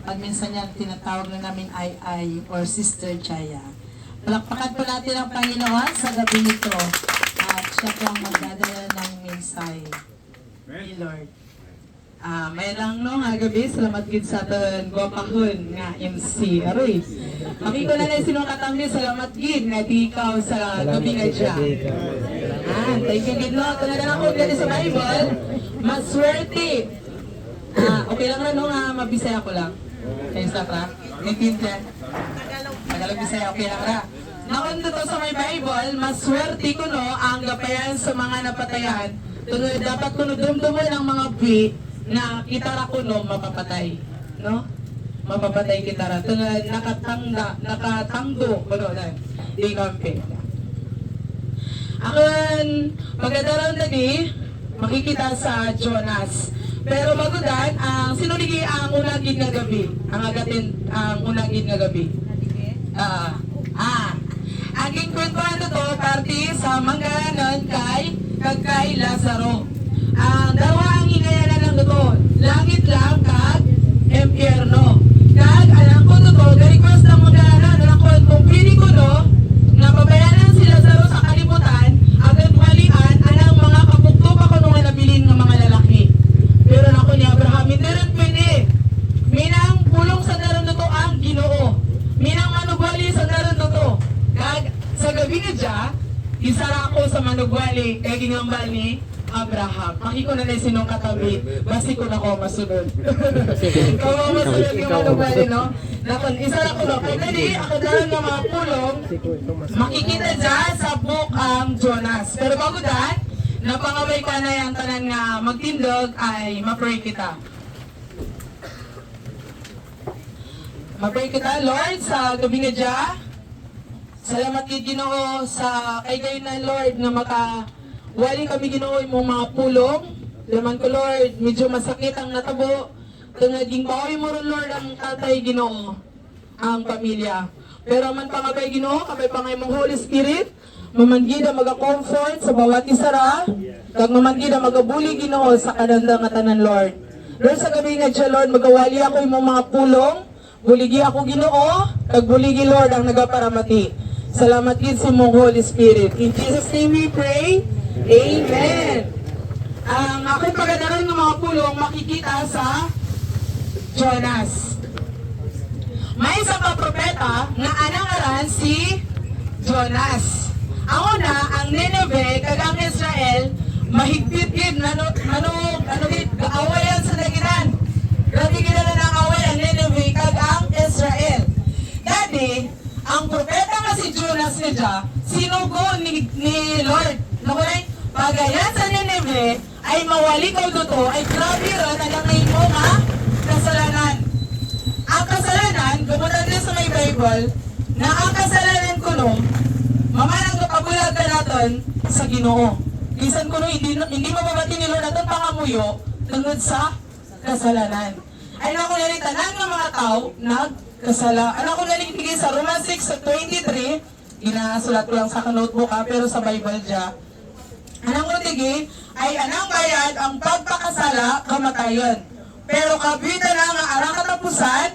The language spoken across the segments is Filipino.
Pag minsan yan, tinatawag na namin Ay or Sister Jaya. Palakpakan po natin ang Panginoon sa gabi nito. At siya po ang magdadala ng mensahe. Ni Lord. May lang no, nga gabi, salamat gid sa aton gwapahon nga MC. Aroy. Makiko na lang sinong katambi, salamat gid nga di ikaw sa gabi nga dya. Thank you gid no. Talaga ako gani sa Bible, maswerte. Okay lang na no, nga mabisaya ko lang. Kaya sa ka, nagtindihan. Tagalog Bisaya, okay lang ra. Nakon to sa may Bible, maswerte ko no, ang gapayan sa mga napatayan. Tungod dapat kuno dumdumon ang mga bi na kitara ko no mapapatay, no? Mapapatay kitara. Tungod nakatangdo kuno na. Di kampi. Akon pagkadaron tadi makikita sa Jonas. Pero bagudan ang sinuligi ang unagid nga gabi. Ang agatin ang unagid nga gabi. Aging kwentuhan to party sa mangganan kay Lazaro. Ang dalawa ang hinayanan lang to, langit lang kag impyerno. Kag alam ko to, request ng mangganan, alam ko kung pili ko no, napabayanan si Lazaro sa kalibutan, agad walian, anang mga kapukto pa ko nung nabilin ng mga lalaki. Pero nako ni Abraham, hindi rin pwede. Minang pulong sa daron to ang Ginoo. Minang manugwali sa daron to. Kag sa gabi nga dya, isara ko sa manugwali kay gingambal ni Abraham. Makiko na lang sinong katabi, basi ko na ko masunod. Kawa masunod yung manugwali, no? Nakon, isara ko no. Kaya dali, ako daron nga mga pulong, makikita dya sa book ang Jonas. Pero bago dyan, napangaway ka na yung tanan nga magtindog ay ma-pray kita. Ma-pray kita, Lord, sa gabi nga dya. Salamat kay Ginoo sa kay kayo na Lord nga makawali kami Ginoo imong mga pulong. Laman ko Lord, medyo masakit ang natabo. Tungaging baoy mo ron Lord ang tatay Ginoo, ang pamilya. Pero man pangabay Ginoo, kabay pangay mong Holy Spirit, mamangida maga-comfort sa bawat isara, kag mamangida magabuli Ginoo sa kananda nga tanan Lord. Lord sa gabi nga dya Lord, magawali ako imong mga pulong, buligi ako Ginoo, kag buligi Lord ang nagaparamati. Salamat gid sa mong Holy Spirit. In Jesus' name we pray. Amen. Ang aking pagadaran ng mga pulong makikita sa Jonas. May isang propeta nga anangaran si Jonas. Ang una, ang Nineveh, kag ang Israel, mahigpit gid gaawayan sa daginan. Grabe gid na away ang Nineveh kag ang Israel. Dati, ang propeta nga si Jonas niya, sinugo ni Lord. Nakulay, pagayan sa Nineveh, ay mawali ka dito, ay grabe ron, alangay mo nga kasalanan. Ang kasalanan, gumutan din sa may Bible, na ang kasalanan ko no, mamanang kapabulag ka natin sa Ginoo. Kisan ko no, hindi mababati ni Lord natin pangamuyo, tungod sa kasalanan. Ay naku nalita, ng mga tao, kasala. Ano ko naligtigay sa Romans 6:23, ginasulat ko lang sa notebook pero sa Bible dya. Anong utigi ay anang bayad ang pagpakasala kamatayon. Pero kabita na nga arang katapusan,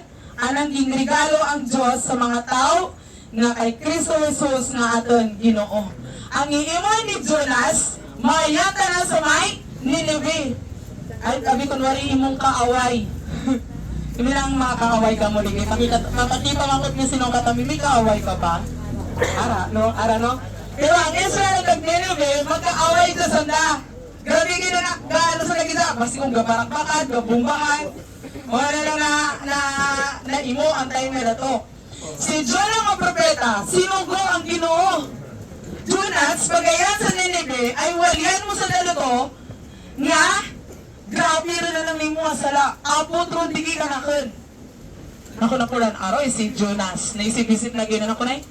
anang ginregalo ang Diyos sa mga tao nga kay Kristo Jesus nga aton Ginoo. Ang iimon ni Jonas, mayata na sa may Nineveh. Ay, sabi kunwari imong kaaway. Hindi lang makakaaway ka muli. Makikita makot niya sinong katami, may kaaway ka ba? Ara, no? Pero ang Israel at Nineveh, magkaaway sa sanda. Grabe gina na, gaano sa nagita. Basta kung gabarak-bakad, gabumbahan. Wala na imo ang time na to. Si Jonah ang propeta, sinugo ang Ginoo. Jonas, pagayan sa Nineveh, ay walian mo sa dalato nga grabe rin na lang mo asala. Abot ron digi ka nakon. Ako na pulan araw si Jonas. Naisip-isip na gina na ko na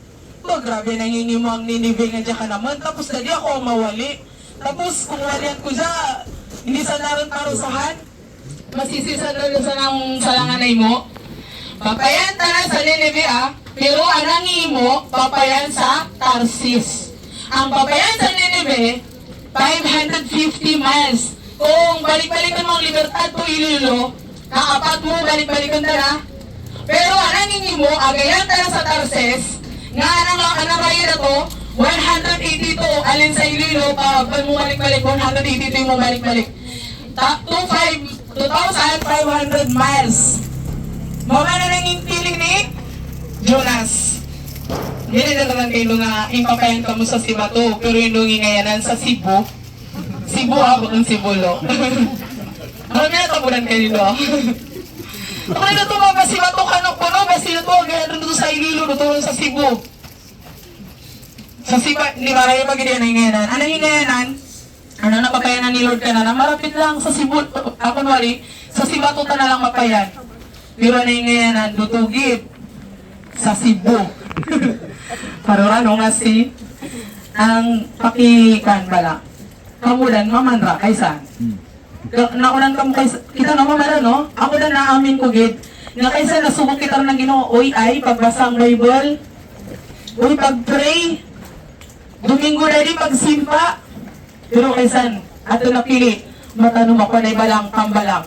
grabe na yun mo ang Nineveh nga dyan ka naman. Tapos na di ako mawali. Tapos kung walian ko dyan, hindi sa naroon parusahan. Masisisan rin sa nang salangan ay mo. Papayan tanan sa Nineveh pero anang mo, papayan sa Tarsis. Ang papayan sa Nineveh, 550 miles. Kung balik-balikan mo ang libertad po ililo, naapat mo, balik-balikan na nimo agayan ka na sa Tarses nga anang rayo na to 182 alin sa Iloilo pag mo balik-balik 182 mo balik-balik 2,500 miles. Mama na nang piling ni Jonas. Hindi na lang kayo nga ipapayan ka mo sa Sibato, pero yung ngayanan sa Cebu. Cebu ako ng Cebulo. Marami na tabunan kayo nito. Ako na ito mga Sibato kanok-kuno, basi na ito, gaya doon sa Ililo, doon sa Cebu. Sa Siba, di ba kayo pag-iriyan na hingayanan? Ano hingayanan? Ano napapayanan ni Lord ka na? Marapit lang sa Cebu, ako wali, sa Sibato ta na lang mapayan. Pero ano hingayanan? Dutugib sa Cebu. Parurano nga si ang pakikan bala. Kamulan, mamanra, kaysa. Naunan ka mo kaysa, kita na mamala, no? Ako na naamin ko, gid. Nga kaysa nasubok kita ng Ginoo, oy ay, pagbasa ang Bible, oy, pag-pray, Domingo na di pagsimpa. Pero kaysan, ato napili, matanong ako na ibalang, pambalang.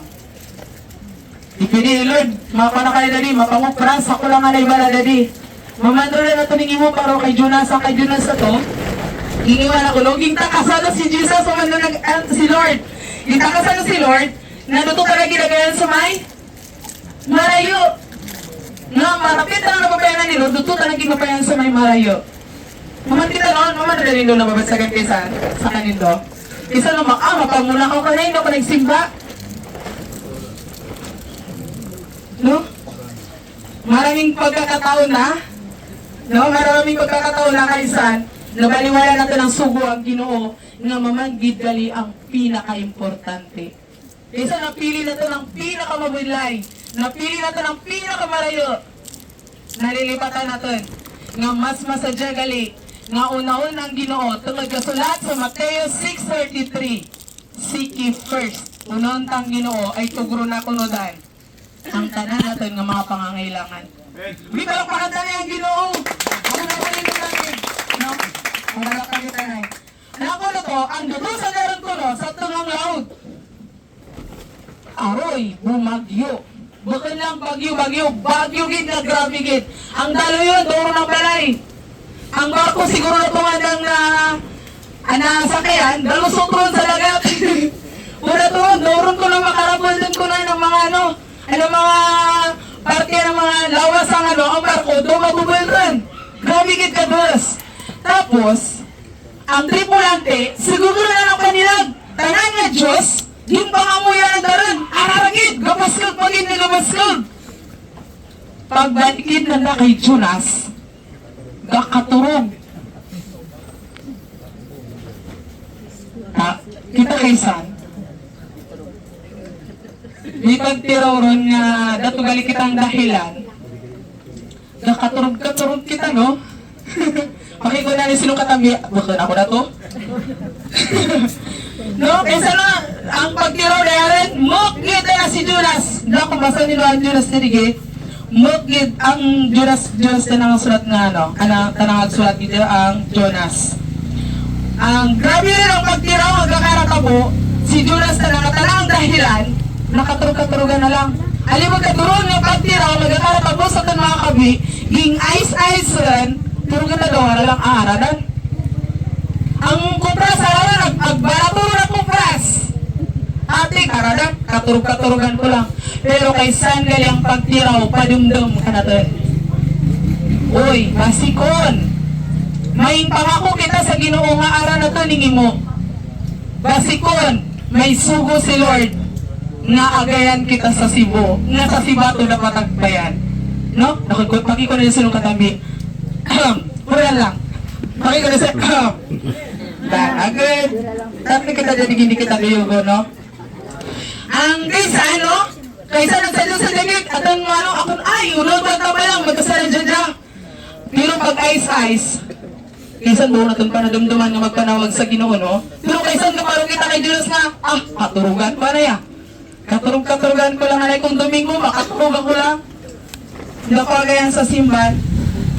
Ipili, Lord, mapana kayo dadi, mapangupras, ako lang nga na ibala dadi. Mamandro na natuningin mo paro kay Jonas na to. Iniwan ako, loging takasano si Jesus, mamandro na si Lord. Itakasano si Lord, nanuto ka na ginagayan sa may marayo. Nga, marapit na napapayanan ni Lord, duto ka na ginapayanan sa may marayo. Mamandro na noon, mamandro na rin doon nababagsagan kaysa sa kanindo. Isa naman, mapamula ko ka na, hindi ako nagsimba. No? Maraming pagkakataon na, no? Maraming pagkakataon na kaysan, nabaliwala natin ang sugo ang Ginoo, nga mamanggid gali ang pinaka-importante. Kaysa napili natin ang pinaka-mabilay, napili natin ang pinaka-marayo, nalilipatan natin, nga mas masadya gali, nga una-un ang Ginoo, tungod kasulat sa Mateo 6:33, seek ye first, unon tang Ginoo ay tugro na kunudan, ang tanan natin nga mga pangangailangan. Di ba lang pakanta na yung Ginoo? Ako na pala yung natin. No? Ang malakang kita na eh. Ako na to, ang duto sa daron ko no, sa tungang laod. Aroy, bumagyo. Bakit lang bagyo gid na grabe gid. Ang dalo yun, doon ng balay. Ang barko siguro na tumadang na sakayan, dalusotron sa dagat. Una doon ko na makarapol din ko na ng mga mga parte ng mga lawas ang ang barko, doon magubulkan. Grabe gid ka dos. Tapos, ang tripulante, siguro na lang kanilang, tanan nga Diyos, yung pangamuya ng daran, araragid, gapaskag pagin na gapaskag. Pagbalikid na kay Jonas, gakaturog. Kita kaysan, di pagtiroron nga datugali kitang dahilan, gakaturog kita, no? Pakiko na ni sinong katambi, bakit ako na to? No, kaysa na, ang pagtiraw na yaran, mukgid na si Jonas. Dako, basa nilo ang Jonas na dige, mukgid ang Jonas na nangang nga, tanang sulat dito ang Jonas. Ang grabe rin ang pagtiraw, magkakaratabo, si Jonas na nakatanang dahilan, nakaturog-katurugan na lang. Alim magkaturog ng pagtiraw, magkakaratabo sa tan mga kabi, ging ice rin, turugan na daw, lang aaradan. Ang kupras, aradan, agbaraturo na kupras. Ating aradan, katurog-katurugan ko lang. Pero kay San gali ang pagtiraw, padumdum ka natin. Uy, basikon. May pangako kita sa Ginoo nga ara na to ningi mo. Basikon, may sugo si Lord nga agayan kita sa Cebu, nga sa Sibato na patagbayan. No? Pakiko na yung sinong katambi. Pura lang. Pakiko na sa agad. Tapi kita jadi gini kita liugo, no? Ang kaysa kaysa nagsadyo sa dagig, atong akong unod ba lang, magkasara dyan. Pero pag ice, kaysan buong natin pa nadumduman nga magpanawag sa Ginoo, no? Pero kaysan kaparong kita kay Diyos nga, katurugan pa na ya. Katurugan ko lang alay kung Domingo, makaturugan ko lang. Napagayan sa simban.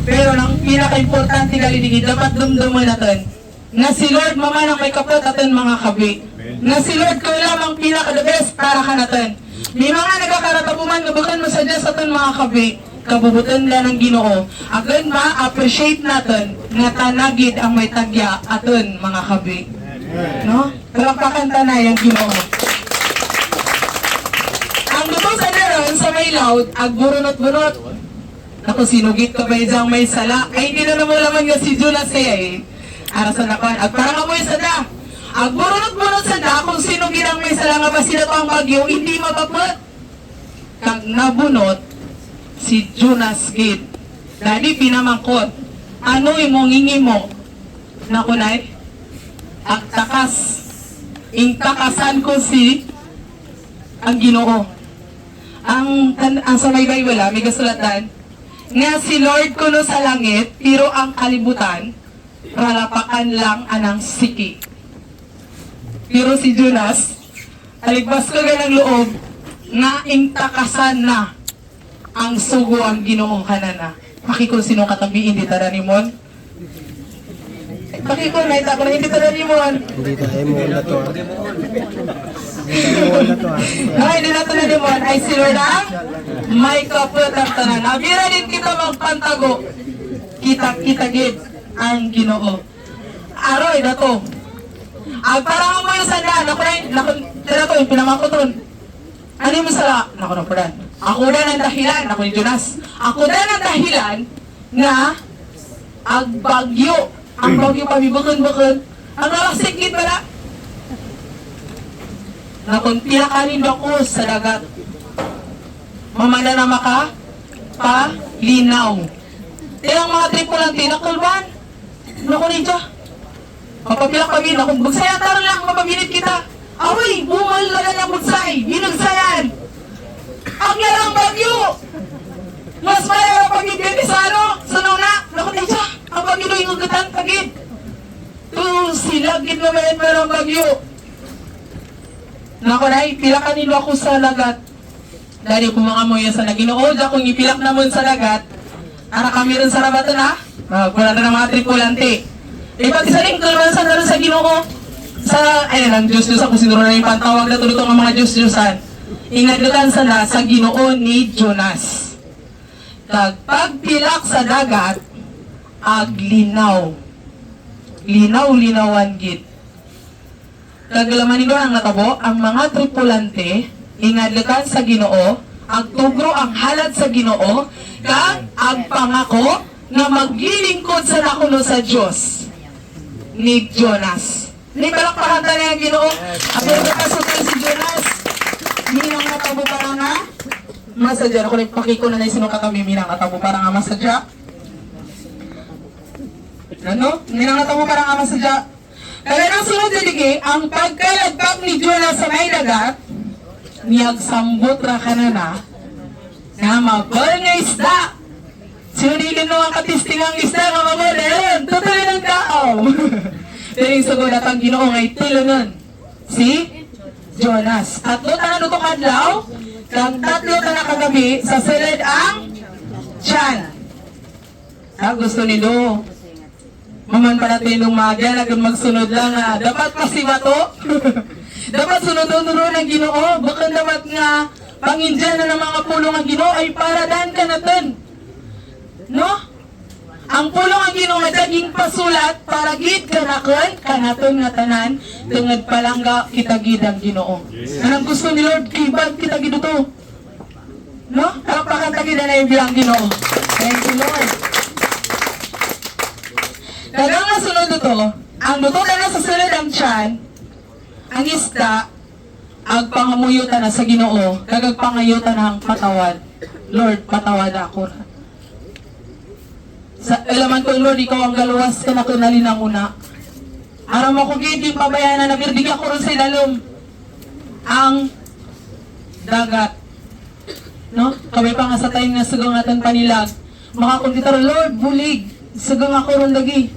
Pero ang pinaka-importante galinigid, dapat dumduman natin. Na si Lord mamanang may kapot atin mga kabi. Na si Lord ko lamang pinaka-the best para ka natin. May mga nagkakaratapuman nga bukan mo sa Diyos atin mga kabi. kabubutan na ng Ginoo. Agan ma-appreciate natin nga tanagid ang may tagya aton mga kabi. No? Palakpakan na yung Ginoo. Ang luto sa naron sa may loud, agburunot-burot. Ako sinugit ka ba isang may sala? Ay hindi na naman laman nga si Jonas eh. Arasan ako, agparang amoy sa da. Agburunot-burot sa da, kung sinugit ang may sala nga ba sila to ang bagyo, hindi mapapot. Kag nabunot, si Jonas Gid. Dali pinamangkot. Ano imong hingi mo? Nakunay? Agtakas. Ingtakasan ko si ang Ginoo. Ang sa may Bible, may kasulatan, nga si Lord kuno sa langit, pero ang kalibutan, ralapakan lang anang siki. Pero si Jonas, aligpas ko ng loob, nga ingtakasan na ang sugo ang Ginoo kanana. Pakikon sino katabi, hindi tara ni Mon. Pakikon, may tako na hindi tara ni Mon. Hindi tayo mo na to. Ay, hindi na tara ni Mon. Ay, si Lord ang may kapot ang tanan. Abira din kita magpantago. Kita gid ang Ginoo. Aroy na to. Parang mo yung sandaan. Tira to, yung pinamakoton. Ano yung masala? Naku na po dan. Ako na ng dahilan. Ako ni Jonas. Ako na ng dahilan na agbagyo. Ang bagyo pamibukon-bukon. Ang nakasikit pala. Nakon pilakanin ako sa dagat. Mamana na maka palinaw. Tilang mga tripulante nakulban. Naku ninja. Mapapilak kami. Nakon bugsaya taron lang. Mapabilit kita. Away, bumal na lang ang bugsay. Binagsayan. Ang yalang bagyo. Mas malala pag-ibigay sa ano? Sa nuna. Naku ninja. Ang bagyo na yung ugatan pagid. Silagid naman yan merong bagyo. Naku na, ipilak kanilo ako sa lagat. Dahil kung mga moya sa naginood, akong ipilak naman sa lagat. Ara kami rin sa rabatan ha? Wala na ng mga tripulante. Pati sa lingkol man sa naroon sa Ginoo. Sa, ay lang, Diyos-Diyos ako sinuro na yung pantawag na tulutong ang mga Diyos-Diyosan. Inadlutan sa Ginoo ni Jonas. Pagpilak sa dagat, aglinaw. Linaw-linawan gid. Kagalaman nilo ang natabo, ang mga tripulante, ingadlutan sa Ginoo, agtugro ang halad sa Ginoo, kag agpangako na maglilingkod sa nakuno sa Dios ni Jonas. Ni balakpakan ta na ang Ginoo. Apil ka kasutan si Jonas. Minang natabo para nga masadya. Ako nagpakiko na sino katami minang natabo para nga masadya. Ano? Minang natabo para nga masadya. Kaya nang sunod diligi, ang pagkalagpak ni Jonas sa may dagat, niyag sambot ra kanana na mabal nga isda. Sinunilin mo ang katistingang isda nga mabal. Ayun, tutuloy ng tao. Pero yung sugod at ang Ginoo ngay tilo nun. Si Jonas. Tatlo ta na nutong adlaw, kang tatlo ta na kagabi, sa silid ang tiyan. Gusto nilo. Maman pa natin lumagyan, agad magsunod lang ha. Dapat pasiba to. Dapat sunod-sunod ng Ginoo. Baka dapat nga pangindyan na ng mga pulong ang Ginoo ay para daan ka natin. No? Ang pulong ang Ginoo nga daging pasulat para gid kanakon kanaton nga tanan tungod palangga kita gid ang Ginoo. Anong gusto ni Lord kibag kita gid to. No? Palakpakan ta gid na yung bilang Ginoo. Thank you Lord. Dagang nga sunod ito, ang luto na sa sunod ang tiyan, ang isda, agpangamuyutan na sa Ginoo, kagagpangayutan ang patawad. Lord, patawad ako. Sa alaman ko, Lord, ikaw ang galuwas ka na kunali ng una. Aram mo ko gid, yung pabayaan na nabirdig ako rin sa ilalom. Ang dagat. No? Kami pa nga sa time nga sugang natin panilag. Makakunditar, Lord, bulig. Sugang ako rin lagi.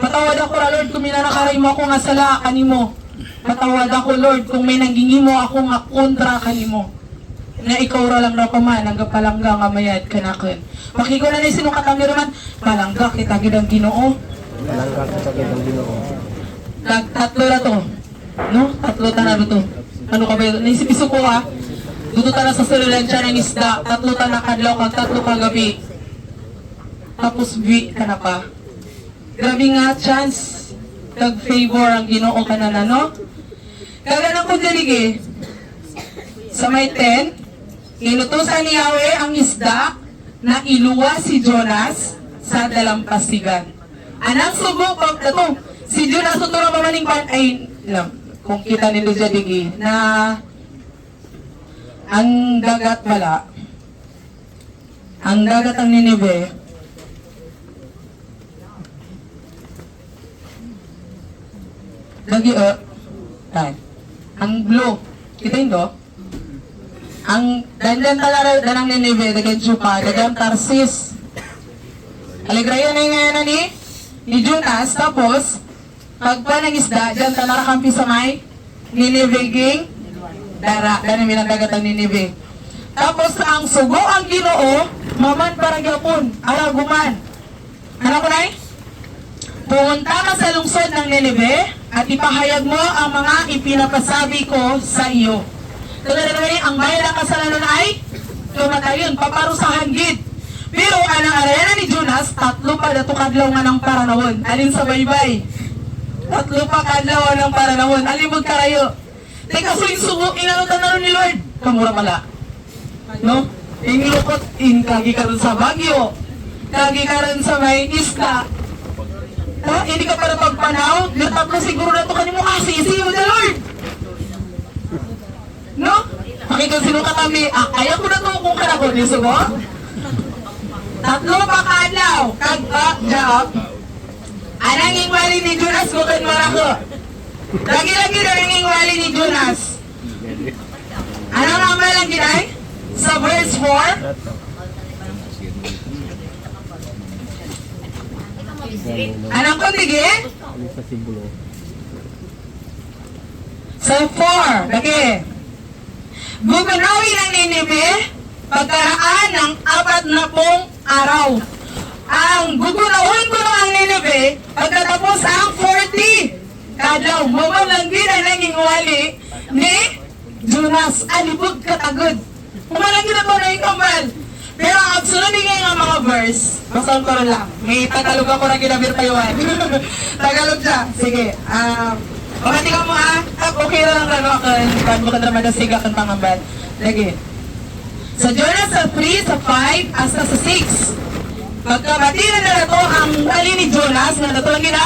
Patawad ako, Lord, kung minanakaray mo ako nga sala kanimo. Patawad ako, Lord, kung may nanggingi mo ako nga kontra kanimo. Na ikaw ra lang ra pa man, nagapalangga nga mayad kanakon. Makiko na ni sino katami raman, palangga kita gid ang Ginoo. Palangga kita gid ang Ginoo. Tatlo na to. No? Tatlo ta na to. Ano ka ba? Naisip ko ha. Dito na sa sululan siya ng isda, 3 ta na kadlaw, kag 3 ka gabi. Tapos bi ka na pa. Grabe nga chance, kag favor ang Ginoo ka na no? Kaganan ko diligi, sa may 10, inutusan ni Yahweh ang isda na iluwa si Jonas sa dalampasigan. Anang subo pag ito, si Jonas tutura mamaning pan ay kung kita nilo dyan digi na ang dagat wala, ang dagat ang Ninive, lagi tay, ang blue, kita yun ang dandan talaga danang Ninive, dagan Chupa, dagan Tarsis. Aligraya na yung ngayon ni Jonas, tapos, pagpa ng isda, dyan ta narakampi sa may Ninive ging dara, ganun minang dagat ang Ninive. Tapos, ang sugo ang Ginoo, maman para gyapon, araguman. Ano ko na pumunta ka sa lungsod ng Ninive at ipahayag mo ang mga ipinapasabi ko sa iyo. Tulad ang bayan ng kasalanan ay tumatayon, paparusahan gid. Pero anang arena ni Jonas, 3 pa dato kadlaw nga ng paranawon. Alin sa baybay? 3 pa kadlaw ng paranawon. Alimod karayo. Teka, suling-subo, inalutan na rin ni Lord. Kamura pala. No? Inglukot, kagi ka rin sa Baguio. Kagi ka rin sa may isla. Hindi ka para pagpanaw. Gatap na siguro na ito kanimo asisi mo na Lord. No? Makikita sino ka kami. Kaya ko na ito kung karakot. Yung subo? 3 pa kadlaw. Job. Anang ingwali ni Jonas bukan marako. Lagi-lagi na ang ingwali ni Jonas. Ano nga ba lang ginay? Sa verse 4. Anong kundige? Sa sibulo. Sa 4. Lagi. Gugunawin ng Ninive pagkaraan ng 40 araw. Ang gugunawin ko ng Ninive pagkatapos ang 40 kadlaw. Mamalang din ang naging wali ni Jonas. Alibog katagod. Kumalang din ako na yung kambal. Pero ang absunod din ngayon ang mga verse, basahin ko rin lang. May Tagalog ako na ginabir payuan. Tagalog siya. Sige. Pagkati ka mo okay na lang rano ako. Bago ka naman na siga kang pangambal. Lagi. Sa Jonas sa 3, sa 5, hasta sa 6. Pagkabati na na ito ang wali ni Jonas, na ito lang gina,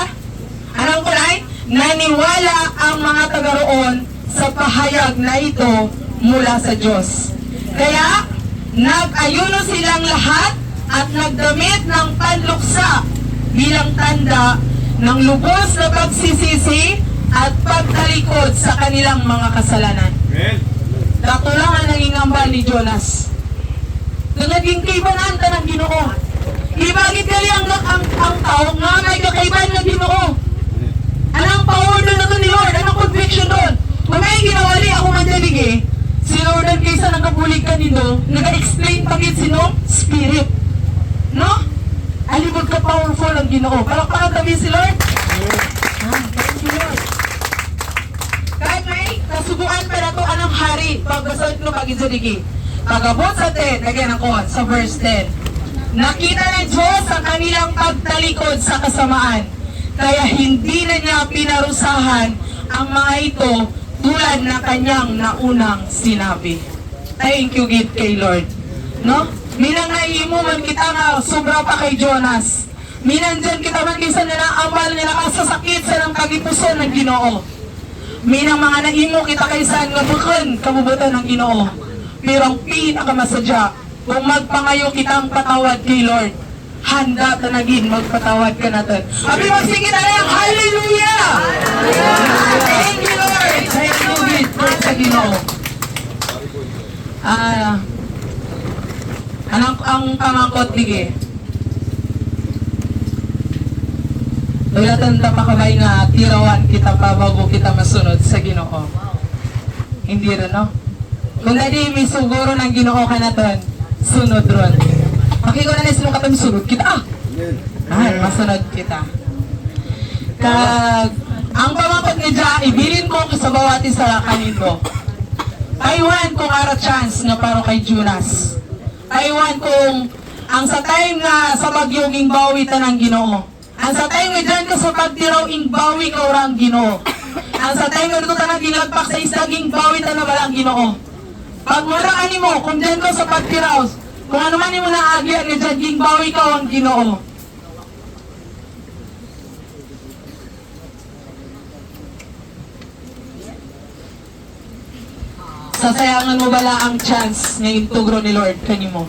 anong kulay? Naniwala ang mga taga-roon sa pahayag na ito mula sa Diyos. Kaya, nag-ayuno silang lahat at nagdamit ng panluksa bilang tanda ng lubos na pagsisisi at pagtalikod sa kanilang mga kasalanan. Dato lang ang naging ambal ni Jonas. Nung naging kaibanan ka ng Ginoo. Ibagit kali ang tao nga may kakaiban ng Ginoo. Anong power doon na ito ni Lord? Anong conviction doon? Kung may ginawali ako mandalig si Lord ang kaysa nagkabulig ka nito, nag-explain pagit sinong spirit. No? Alibod ka powerful ang Ginoo. Parang tabi si Lord. Thank you Lord. Kahit may kasubuan pa na ito anong hari, pagbasal ko pag-izadigi. Pagabot sa 10, lagyan ako sa verse 10. Nakita ng Diyos ang kanilang pagtalikod sa kasamaan, kaya hindi na niya pinarusahan ang mga ito tulad na kanyang naunang sinabi. Thank you, gid kay Lord. No? Minang naiimo man kita nga sobra pa kay Jonas. Minang dyan kita man kaysa na naamal niya nakasasakit sa ng kagipuson ng Ginoo. Minang mga naimo kita kaysa nga bukon kabubutan ng Ginoo. Pero ang pinakamasadya, kung magpangayo kitang patawad kay Lord, handa ka naging magpatawad ka natin. Abi magsingin na lang, hallelujah! Thank you Lord! Thank you Lord sa Ginoo. Ang pangangkot nige. Ulatan ta makabay nga tirawan kita pa bago kita masunod sa Ginoo. Hindi rin, no? Kung dadi may suguro ng Ginoo ka natin, sunod ron. Makiko na nislo ka tayo sunod kita. Masunod kita. Kag, ang pamangkot ni Diya, ibilin ko sa bawati sa kanito. Paiwan kung ara chance nga para kay Jonas. Paiwan kung ang sa time nga sa bagyo ging bawi tanang Ginoo. Ang sa time nga dyan ka sa pagtiraw ing bawi ka orang Ginoo. Ang sa time nga dito tanang ginagpak sa isda ging bawi tanang walang Ginoo. Pag muraan mo kung dyan ka sa pagtiraw, kung ano man mo naagyan nga dyan ging bawi ka ang Ginoo. Sasayangan mo bala ang chance ngayon tugro ni Lord kanimo?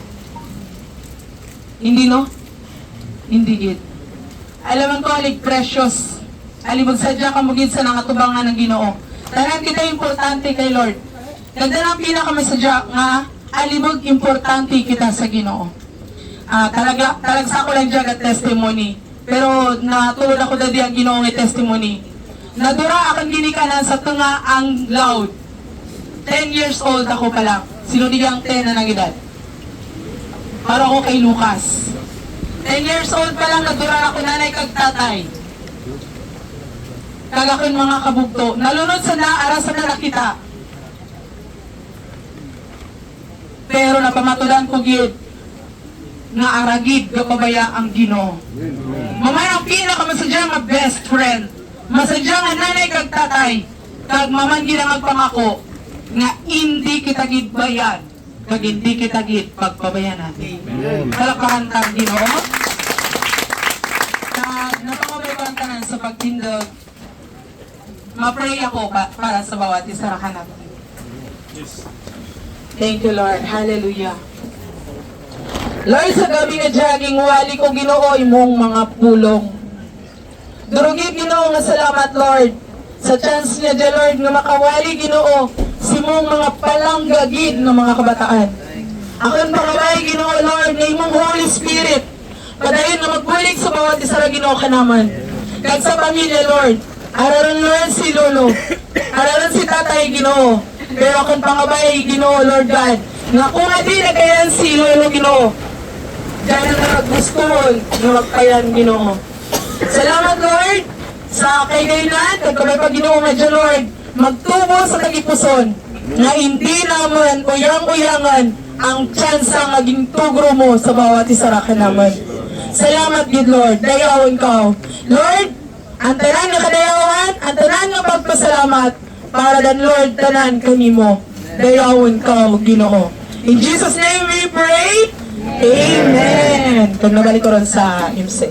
Hindi no? Hindi gid. Alam ko alig precious. Alibag sadya ka mugid sa nangatubangan ng Ginoo. Tanan kita importante kay Lord. Nagdalang pinakamasadya nga alibag importante kita sa Ginoo. Talagsa ko lang dyan at testimony. Pero natulad ako dadi ang Ginoo nga testimony. Nadura akan ginikanan sa tunga ang loud. 10 years old ako pa lang. Sinunigang 10 na ng edad. Para ako kay Lucas. 10 years old pa lang, nadura ako nanay kag tatay. Kagakon mga kabugto. Nalunod sa naara sa nakita. Pero napamatulan ko gid nga aragid kapabaya ang Ginoo. Mamay ang pinakamasadya nga best friend. Masadya nga nanay kag tatay. Kag maman gid ang pangako nga hindi kita gid bayan kag hindi kita gid pagpabayan natin. Palakpakan tang Ginoo. Napakabay ko ang tanan sa pagtindog. Ma-pray ako para sa bawat isa ra natin. Thank you, Lord. Hallelujah. Lord, sa gabi nga jaging wali ko Ginoo imong mga pulong. Durugid Ginoo nga salamat, Lord. Sa chance niya, Lord, nga makawali Ginoo simong mga palanggagid ng mga kabataan. Akong pakawali Ginoo, Lord, na imong Holy Spirit. Padayon na magbulig sa bawat isa ra Ginoo ka naman. Kag sa pamilya, Lord. Araron, Lord, si Lolo. Araron si Tatay Ginoo. Pero akong pangabay Ginoo, Lord God. Nga kung adi na kayan si Lolo Ginoo. Diyan na naggustuhon na magpayan Ginoo. Salamat, Lord, sa kailangan, kagkamay pa Ginoo nga dyan, Lord, magtubo sa tagipuson na hindi naman uyang-uyangan ang tsansa maging tugro mo sa bawat isa ra ka naman. Salamat, good Lord. Dayawon ka. Lord, ang tanan nga kadayawan, ang tanan nga pagpasalamat, para dan Lord, tanan kanimo. Dayawon ka, Ginoo. In Jesus' name we pray. Amen. Kung nabalik ko ron sa imse.